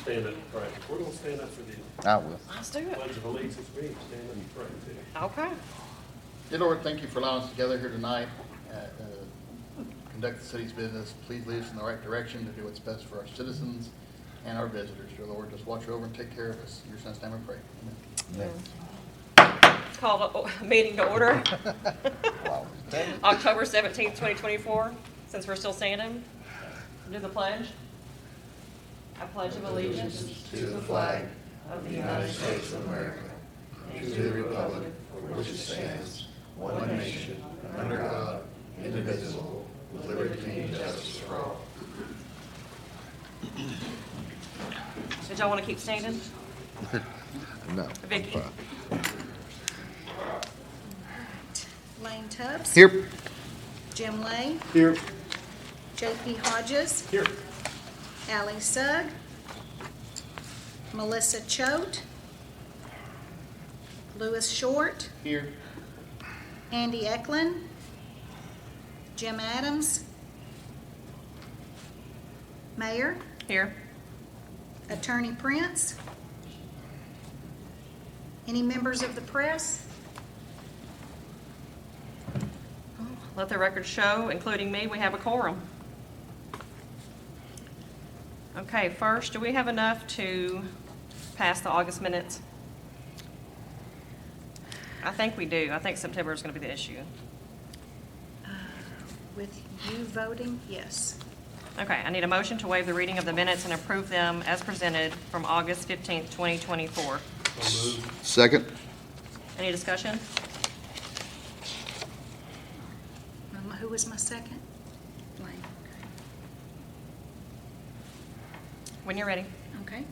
stand up and pray. We're gonna stand up for the I will. Let's do it. pledge of allegiance. We need to stand up and pray too. Okay. Dear Lord, thank you for allowing us to gather here tonight, conduct the city's business. Please lead us in the right direction to do what's best for our citizens and our visitors. Dear Lord, just watch over and take care of us. In your son's name I pray. Amen. Call the meeting to order. Wow. October 17th, 2024, since we're still standing. Do the pledge. I pledge of allegiance to the flag of the United States of America and to the republic for which it stands, one nation, under God, indivisible, with liberty and justice for all. Did y'all want to keep standing? No. Vicky? Lane Tubbs. Here. Jim Lay. Here. J.P. Hodges. Here. Allie Sugg. Melissa Choate. Lewis Short. Here. Andy Eklund. Jim Adams. Mayor. Here. Attorney Prince. Any members of the press? Let the record show, including me, we have a quorum. Okay, first, do we have enough to pass the August minutes? I think we do. I think September is going to be the issue. With you voting, yes. Okay, I need a motion to waive the reading of the minutes and approve them as presented from August 15th, 2024. So moved. Second. Any discussion? Who was my second? Lane. When you're ready. Okay.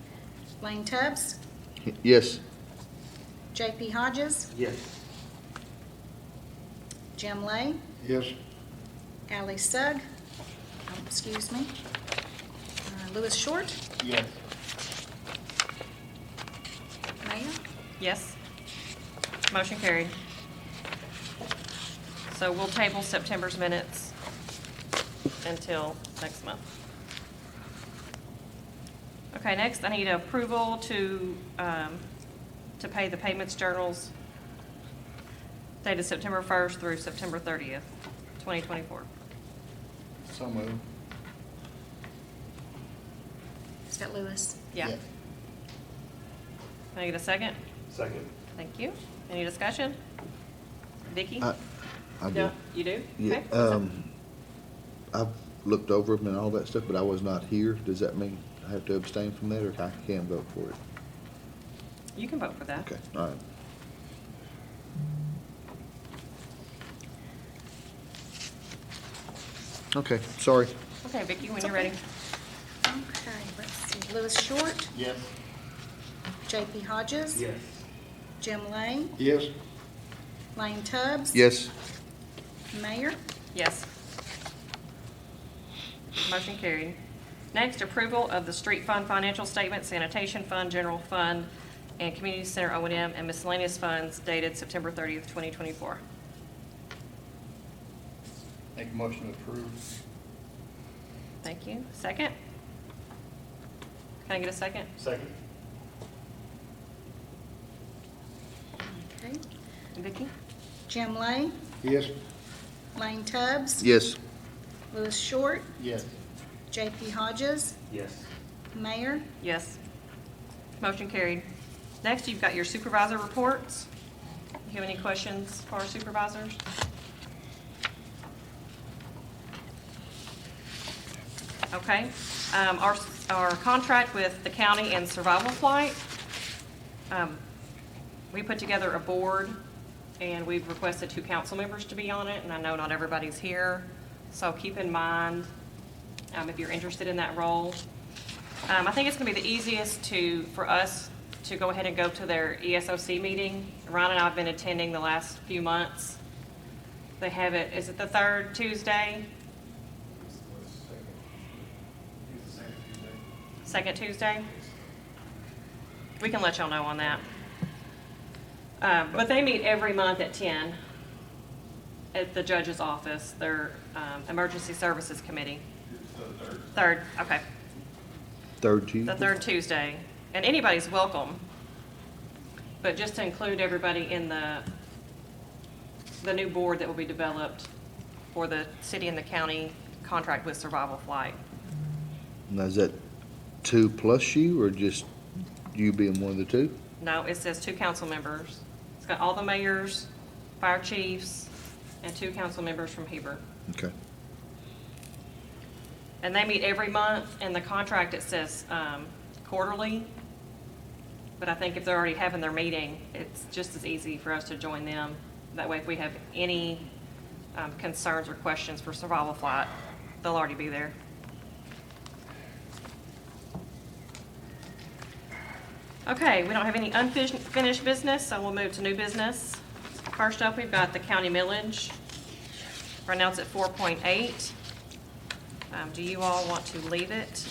Lane Tubbs. Yes. J.P. Hodges. Yes. Jim Lay. Yes. Allie Sugg. Excuse me. Lewis Short. Yes. Mayor. Yes. Motion carried. So we'll table September's minutes until next month. Okay, next I need approval to pay the payments journals dated September 1st through September 30th, 2024. So moved. Is that Lewis? Yeah. Yes. Can I get a second? Second. Thank you. Any discussion? Vicki? I do. No, you do? Yeah. Okay. I've looked over them and all that stuff, but I was not here. Does that mean I have to abstain from that, or I can vote for it? You can vote for that. Okay, all right. Okay, sorry. Okay, Vicki, when It's you're ready. Okay, let's see. Lewis Short. Yes. J.P. Hodges. Yes. Jim Lay. Yes. Lane Tubbs. Yes. Mayor. Yes. Motion carried. Next, approval of the street fund financial statement, sanitation fund, general fund, and community center O&M and miscellaneous funds dated September 30th, 2024. Make a motion to approve. Thank you. Second? Can I get a second? Second. Okay. Vicki? Jim Lay. Yes. Lane Tubbs. Yes. Lewis Short. Yes. J.P. Hodges. Yes. Mayor. Yes. Motion carried. Next, you've got your supervisor reports. Do you have any questions for our supervisors? Okay. Our contract with the county and survival flight, we put together a board and we've requested 2 council members to be on it, and I know not everybody's here, so keep in mind if you're interested in that role. I think it's going to be the easiest for us to go ahead and go to their ESOC meeting. Ron and I have been attending the last few months. They have it, is it the 3rd Tuesday? Second Tuesday? We can let y'all know on that. But they meet every month at 10 at the judge's office, their Emergency Services Committee. Third, okay. Third Tuesday? the third Tuesday. And anybody's welcome, but just to include everybody in the new board that will be developed for the city and the county contract with Survival Flight. Now, is that 2 plus you, or just you being one of the 2? No, it says 2 council members. It's got all the mayors, fire chiefs, and 2 council members from Heber. Okay. And they meet every month. In the contract, it says quarterly. But I think if they're already having their meeting, it's just as easy for us to join them. That way, if we have any concerns or questions for Survival Flight, they'll already be there. Okay, we don't have any unfinished business, so we'll move to new business. First up, we've got the county millage. Right now it's at 4.8. Do you all want to leave it?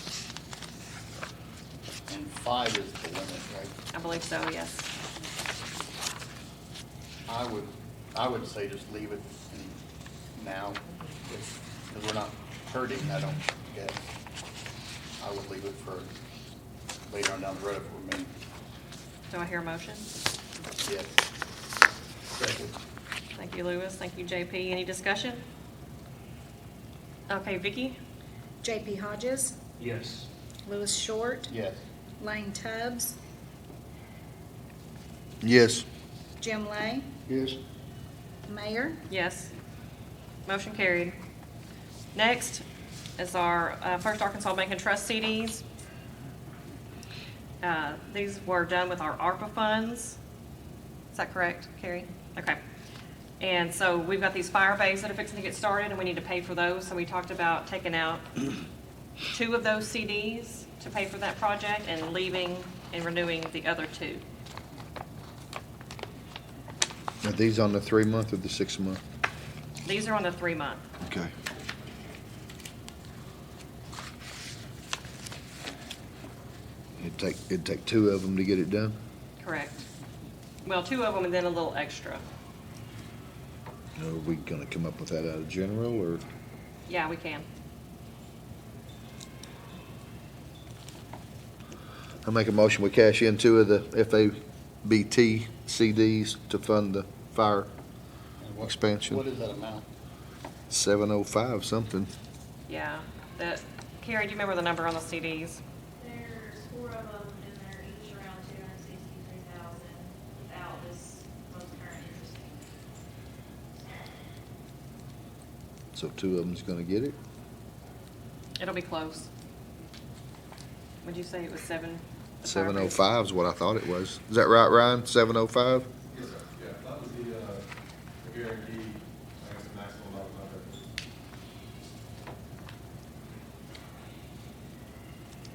And 5 is the limit, right? I believe so, yes. I would say just leave it now, because we're not hurting, I don't guess. I would leave it for later on down the road if we're meeting. Do I hear a motion? Yes. Second. Thank you, Lewis. Thank you, JP. Any discussion? Okay, Vicky? JP Hodges, Yes. Lewis Short, Yes. Lane Tubbs, Yes. Jim Lay, Yes. Mayor. Yes. Motion carried. Next is our First Arkansas Bank and Trust CDs. These were done with our ARPA funds. Is that correct, Carrie? Okay. And so we've got these fire bays that are fixing to get started, and we need to pay for those. So we talked about taking out 2 of those CDs to pay for that project and leaving and renewing the other 2. Are these on the 3-month or the 6-month? These are on the 3-month. Okay. It'd take 2 of them to get it done? Correct. Well, 2 of them and then a little extra. Are we gonna come up with that out of general, or? Yeah, we can. I make a motion, we cash in 2 of the FABT CDs to fund the fire And expansion. What is that amount? 705 something. Yeah. Carrie, do you remember the number on the CDs? There's 4 of them, and they're each around 263,000 without this most current interest payment. So 2 of them's gonna get it? It'll be close. Would you say it was 7? 705 is what I thought it was. Is that right, Ryan? 705? Yes, sir, yeah, that was the guarantee, I guess, the maximum level of it.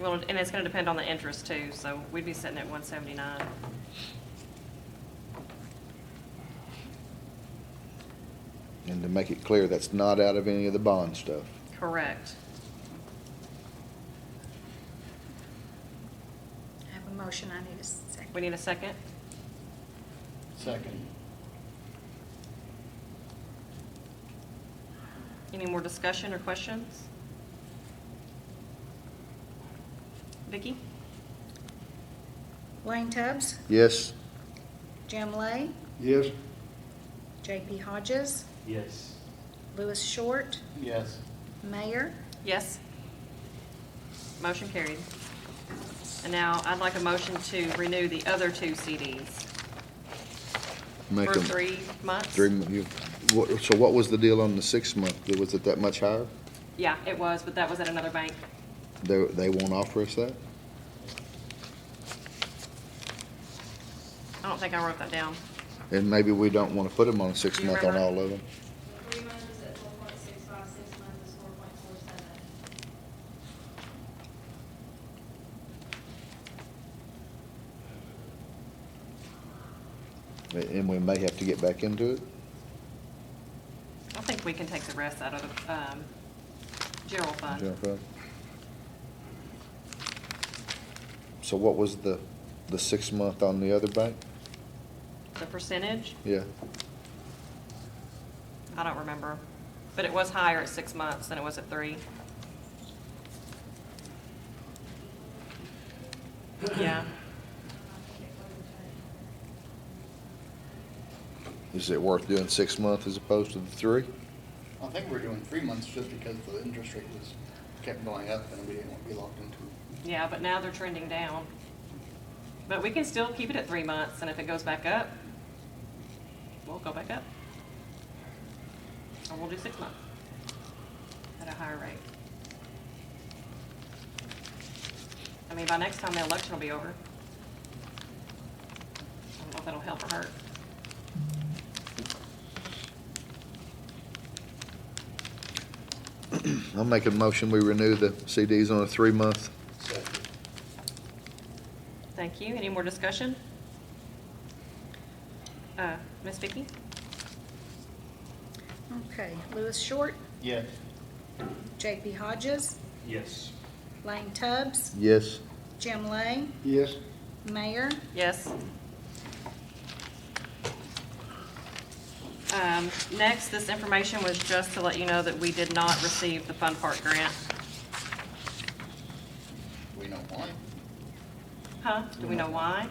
Well, and it's gonna depend on the interest too, so we'd be sitting at 179. And to make it clear, that's not out of any of the bond stuff. Correct. I have a motion, I need a second. We need a second? Second. Any more discussion or questions? Vicky? Lane Tubbs, Yes? Jim Lay, Yes. JP Hodges, Yes. Lewis Short, Yes. Mayor. Yes. Motion carried. And now I'd like a motion to renew the other 2 CDs Make for them 3 months. So what was the deal on the 6-month? Was it that much higher? Yeah, it was, but that was at another bank. They won't offer us that? I don't think I wrote that down. And maybe we don't want to put them on a 6-month on remember? all of them? The 3 months is at 4.65, 6 months is 4.47. And we may have to get back into it? I think we can take the rest out of the general fund. General fund? So what was the 6-month on the other bank? The percentage, Yeah. I don't remember, but it was higher at 6 months than it was at 3. Yeah. I think it would turn. Is it worth doing 6 months as opposed to the 3? I think we're doing 3 months just because the interest rate was, kept going up and we didn't want to be locked into it. Yeah, but now they're trending down. But we can still keep it at 3 months, and if it goes back up, we'll go back up. Or we'll do 6 months at a higher rate. I mean, by next time, the election will be over. I don't know if that'll help or hurt. I'll make a motion, we renew the CDs on a 3-month. Second. Thank you. Any more discussion? Ms. Vicki? Okay, Louis Short, Yes. J.P. Hodges, Yes. Lane Tubbs, Yes. Jim Lane, Yes. Mayor. Yes. Next, this information was just to let you know that we did not receive the Fun Park grant. We know why. Huh? Do we know why?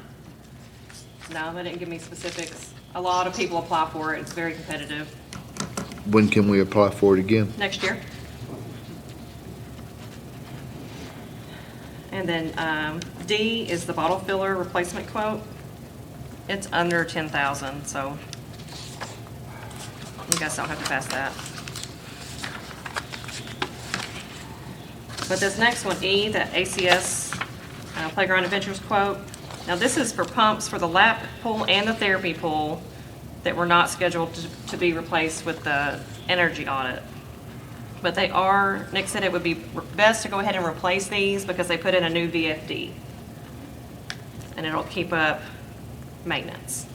No, they didn't give me specifics. A lot of people apply for it. It's very competitive. When can we apply for it again? Next year. And then D is the bottle filler replacement quote. It's under 10,000, so you guys don't have to pass that. But this next one, E, the ACS Playground Adventures quote. Now, this is for pumps for the lap pool and the therapy pool that were not scheduled to be replaced with the energy audit. But they are, Nick said it would be best to go ahead and replace these because they put in a new VFD. And it'll keep up maintenance.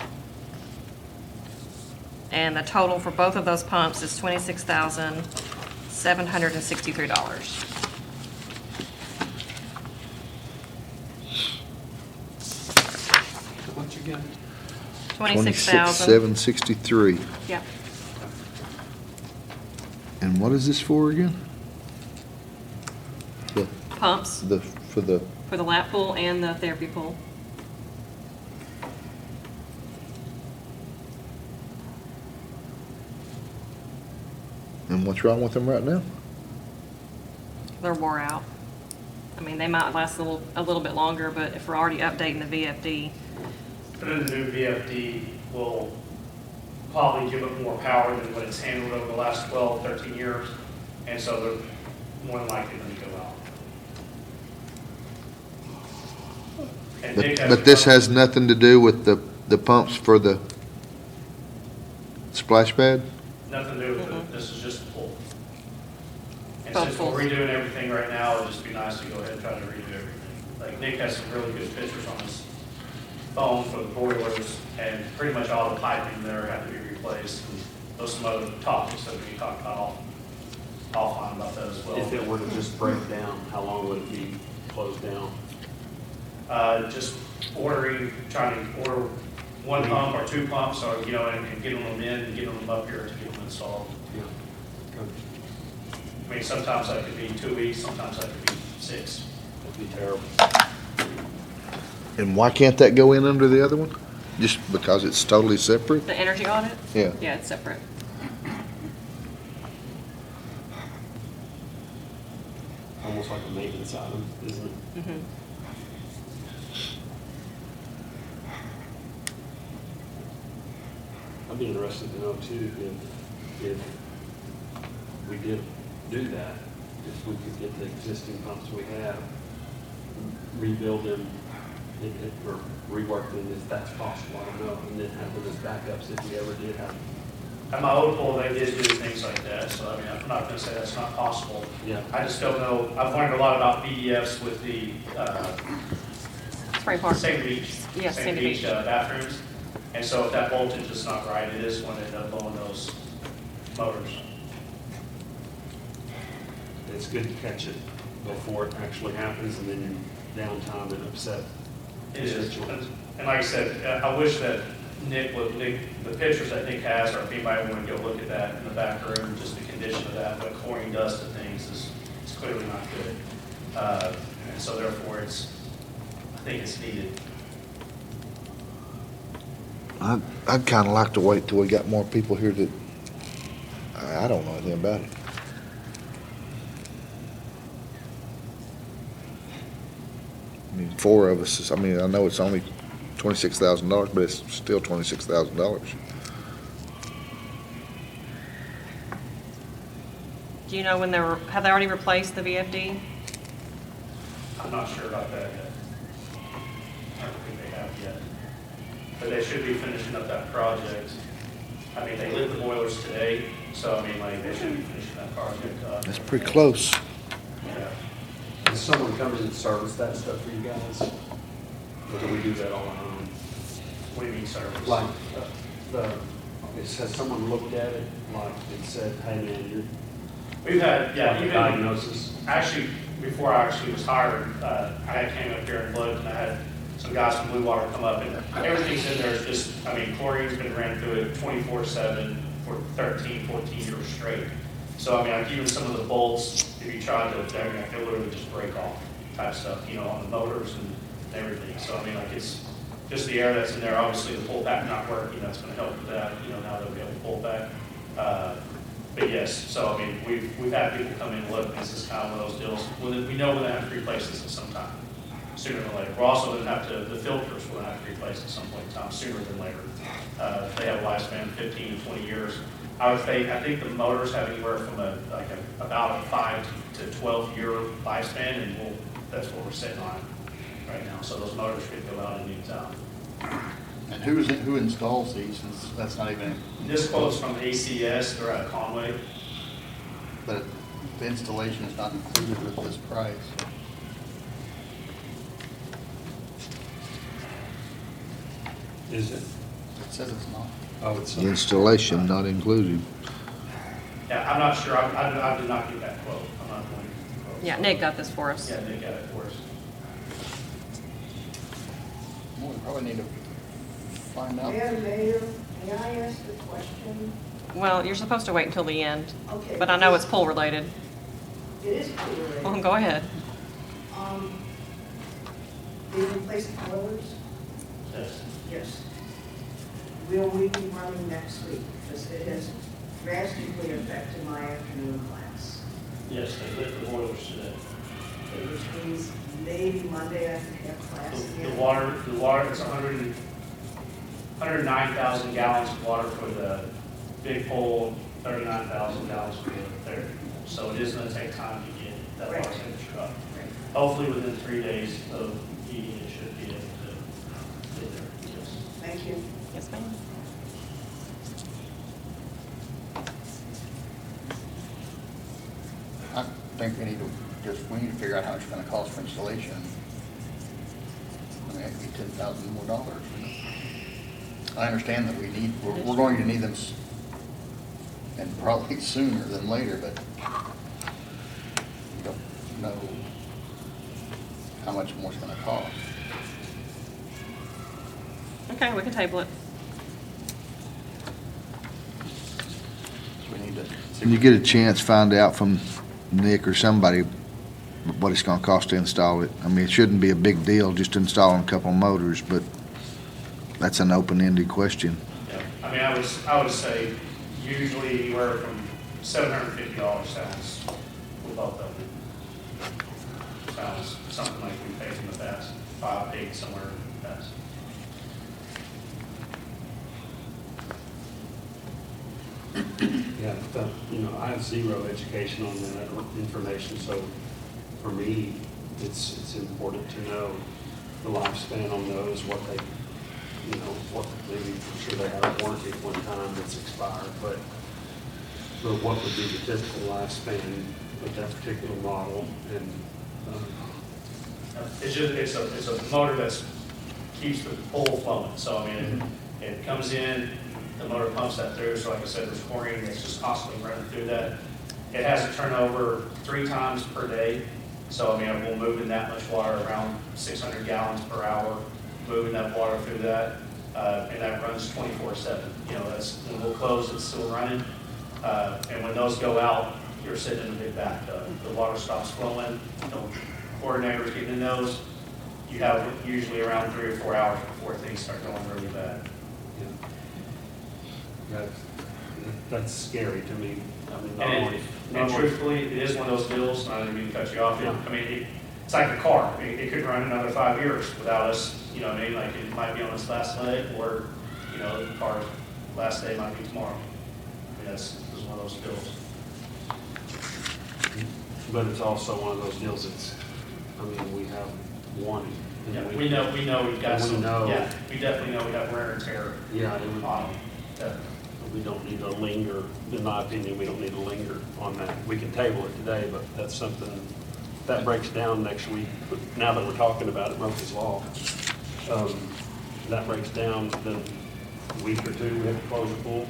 And the total for both of those pumps is $26,763. How much again? 26,000. 26,763. Yeah. And what is this for again? The, Pumps for the, for the lap pool and the therapy pool. and what's wrong with them right now? They're wore out. I mean, they might last a little bit longer, but if we're already updating the VFD, But then the new VFD will probably give it more power than what it's handled over the last 12, 13 years. And so they're more than likely going to go out. And Nick has But this a- has nothing to do with the pumps for the splash pad? Nothing to do with it. This is just a pool. And Both since we're pools. redoing everything right now, it'd just be nice to go ahead and try to redo everything. Like Nick has some really good pictures on his phone for the boilers, and pretty much all the piping there had to be replaced. And those some other topics that we talked about offline about that as well. If it were to just break down, how long would it be closed down? Just trying to order one pump or two pumps, or, and getting them in and getting them up here to get them installed. Yeah. I mean, sometimes that could be 2 weeks, sometimes that could be 6. That'd be terrible. And why can't that go in under the other one? Just because it's totally separate? the energy audit? Yeah. Yeah, it's separate. Almost like a maintenance item, isn't it? Mhm. I'd be interested to know too, if we did do that, if we could get the existing pumps we have, rebuild them, or rework them if that's possible, I don't know, and then have them as backups if we ever did have. At my old pool, they did do things like that, so I mean, I'm not gonna say that's not possible. Yeah. I just don't know, I've learned a lot about BDFs with the, Spray park. Sandy Beach. Yeah, Sandy Beach. Bathrooms. And so if that voltage is not right, it is when they end up blowing those motors. It's good to catch it before it actually happens, and then downtime and upset. It is. And like I said, I wish that the pictures that Nick has, or if anybody wanted to go look at that in the back room, just the condition of that, what chlorine does to things is clearly not good. And so therefore, think it's needed. I'd kinda like to wait till we got more people here that, I don't know anything about it. I mean, four of us, I mean, I know it's only $26,000, but it's still $26,000. Do you know when have they already replaced the VFD? I'm not sure about that yet. I don't think they have yet. But they should be finishing up that project. I mean, they lit the boilers today, so I mean, like, they should be finishing that project up. That's pretty close. Yeah. Does someone come in and service that stuff for you guys? Or do we do that all on our own? What do you mean service? Like, has someone looked at it, like, and said, hey, man, you're. We've had, yeah, like a even, diagnosis? actually, before I actually was hired, I came up here and looked, and I had some guys from Blue Water come up, and everything's in there is just, I mean, chlorine's been ran through it 24/7 for 13, 14 years straight. So, I mean, like, even some of the bolts, if you try to, I mean, they literally just break off type stuff, you know, on the motors and everything. So, I mean, like, it's just the air that's in there. Obviously, the pull back not working, that's gonna help with that, you know, now they'll be able to pull back. But yes, so I mean, we've had people come in and look, and this is kind of one of those deals, we know we're gonna have to replace this at some time, sooner than later. We're also gonna have to, the filters, we're gonna have to replace at some point in time, sooner than later. They have a lifespan of 15 to 20 years. I think the motors have anywhere from about a 5 to 12 year lifespan, and that's what we're sitting on right now. So those motors could go out at any time. And who installs these, since that's not even, This quote's from ACS, they're out of Conway. but the installation is not included with this price. Is it? It says it's not. Oh, it's. The installation not included. Yeah, I'm not sure, I did not get that quote, I'm not going to quote. Yeah, Nick got this for us. Yeah, they got it for us. Well, we probably need to find out. Mayor, may I ask a question? Well, you're supposed to wait until the end, Okay. but I know it's pool related. It is pool Well, related. go ahead. They replaced boilers? Yes. Yes. Will we be running next week? Because it has drastically affected my afternoon class. Yes, they lit the boilers today. Okay, which means maybe Monday I can have class The again. water, it's 109,000 gallons of water for the big pole, 39,000 gallons for the third. So it is gonna take time to get that water temperature up. Right. Hopefully within 3 days of heating, it should be able to get there, yes. Thank you. Yes, ma'am. I think we need to figure out how much it's gonna cost for installation. I mean, it'd be $10,000 more dollars. I understand that we're going to need them, and probably sooner than later, but we don't know how much more it's gonna cost. Okay, we can table it. So we need to. When you get a chance, find out from Nick or somebody what it's gonna cost to install it. I mean, it shouldn't be a big deal, just installing a couple of motors, but that's an open-ended question. Yeah, I mean, I would say usually anywhere from $750 sounds, with both of them. Sounds something like we paid in the past, paid somewhere in the past. Yeah, I have zero education on that information, so for me, it's important to know the lifespan on those, what they, what, maybe, I'm sure they have a warranty at one time that's expired, but what would be the typical lifespan of that particular model, and, It's a motor that's keeps the pole flowing, so I mean, it comes in, the motor pumps that through, so like I said, there's chlorine that's just constantly running through that. It has to turn over 3 times per day, so I mean, we'll move in that much water, around 600 gallons per hour, moving that water through that, and that runs 24/7. That's, when we'll close, it's still running, and when those go out, you're sitting in a big bathtub. The water stops flowing, coordinators getting in those, you have usually around 3 or 4 hours before things start going really bad. That's scary to me. I mean, And normally, truthfully, it is one of those deals, and I didn't mean to cut you off. Yeah. I mean, it's like a car. I mean, it could run another 5 years without us, you know what I mean? Like, it might be on its last leg, or, you know, the car's last day might be tomorrow. I mean, that's one of those deals. but it's also one of those deals that's, I mean, we have one. and Yeah, we know we've got and we some, know- yeah, we definitely know we have wear and tear Yeah, it would, on them. Definitely. we don't need to linger, in my opinion, we don't need to linger on that. We can table it today, but that's something, that breaks down next week. Now that we're talking about it, Murphy's Law, that breaks down, then a week or two, we have to close the pool,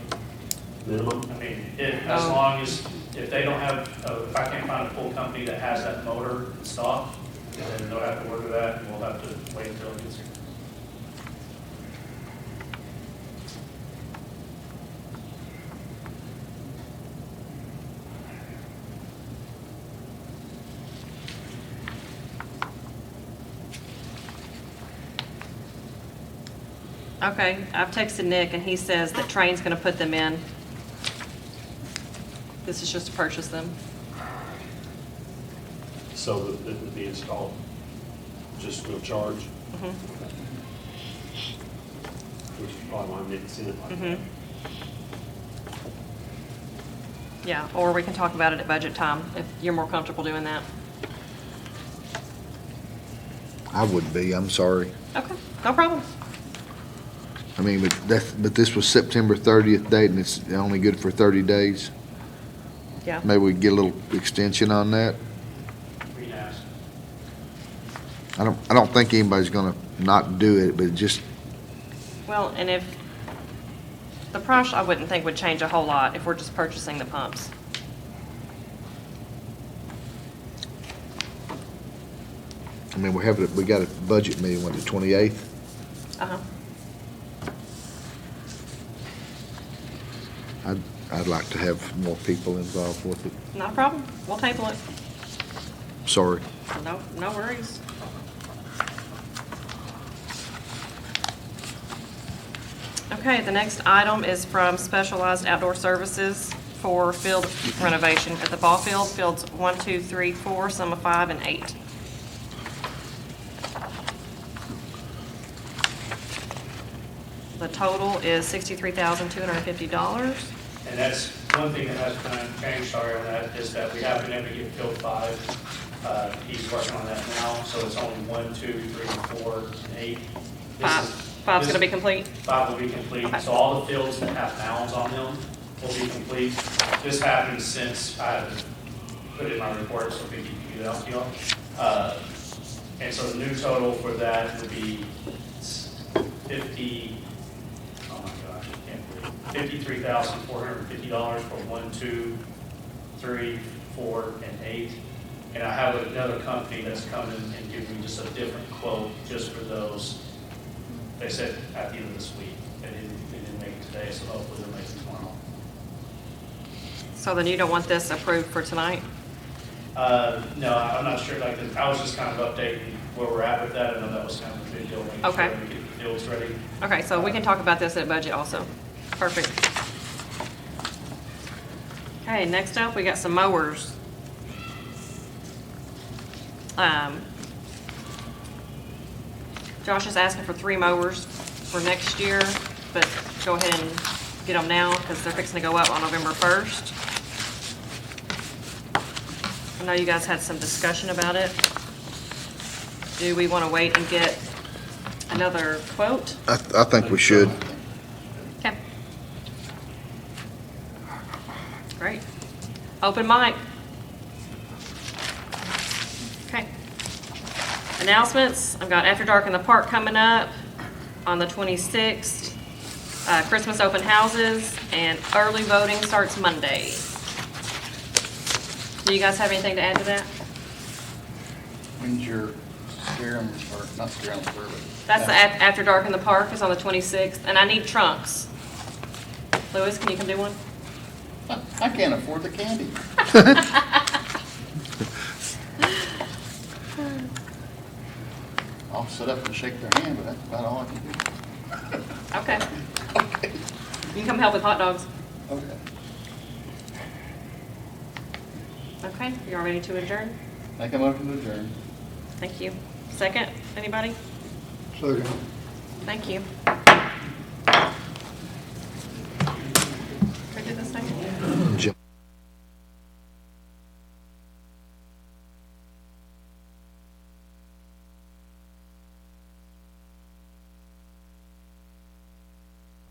minimum. I mean, as Oh. long as, if they don't have, if I can't find a pool company that has that motor in stock, then they'll have to order that, and we'll have to wait until it gets here. Okay, I've texted Nick and he says that Train's gonna put them in. This is just to purchase them. So that it would be installed, just no charge, Mhm. which is probably why I'm getting seen it like that. Mhm. Yeah, or we can talk about it at budget time if you're more comfortable doing that. I would be, I'm sorry. Okay, no problem. I mean, but this was September 30th date, and it's only good for 30 days. Yeah. Maybe we could get a little extension on that. We can ask. I don't think anybody's gonna not do it, but just, Well, and if, the price I wouldn't think would change a whole lot if we're just purchasing the pumps. I mean, we got a budget meeting, what, the 28th? Uh-huh. I'd like to have more people involved with it. Not a problem. We'll table it. Sorry. No worries. Okay, the next item is from Specialized Outdoor Services for field renovation at the ball field, fields 1, 2, 3, 4, some of 5, and 8. The total is $63,250. And that's one thing that has kind of changed, sorry on that, is that we have been able to get field 5. He's working on that now, so it's only 1, 2, 3, 4, and 8. Five's gonna be complete? 5 will be complete. Okay. So all the fields that have mounds on them will be complete. This happened since I had put it in my report, so we can get it out to y'all. And so the new total for that would be 50, oh my gosh, I can't believe it, $53,450 for 1, 2, 3, 4, and 8. And I have another company that's coming and giving me just a different quote just for those. They said at the end of this week. They didn't make it today, so hopefully they'll make it tomorrow. So then you don't want this approved for tonight? No, I'm not sure, like, I was just kind of updating where we're at with that. I know that was kind of a big deal, making sure Okay. that we get the fields ready. Okay, so we can talk about this at budget also. Perfect. Okay, next up, we got some mowers. Josh is asking for 3 mowers for next year, but go ahead and get them now because they're fixing to go up on November 1st. I know you guys had some discussion about it. Do we want to wait and get another quote? I think we should. Okay. Great. Open mic. Okay. Announcements. I've got After Dark in the Park coming up on the 26th. Christmas open houses and early voting starts Monday. Do you guys have anything to add to that? When's your Scarum, or not Scarum, but. That's the After Dark in the Park is on the 26th, and I need trunks. Louis, can you come do one? I can't afford the candy. I'll sit up and shake their hand, but that's about all I can do. Okay. Okay. You can come help with hot dogs. Okay. Okay, you all ready to adjourn? Make a motion to adjourn. Thank you. Second, anybody? Second. Thank you.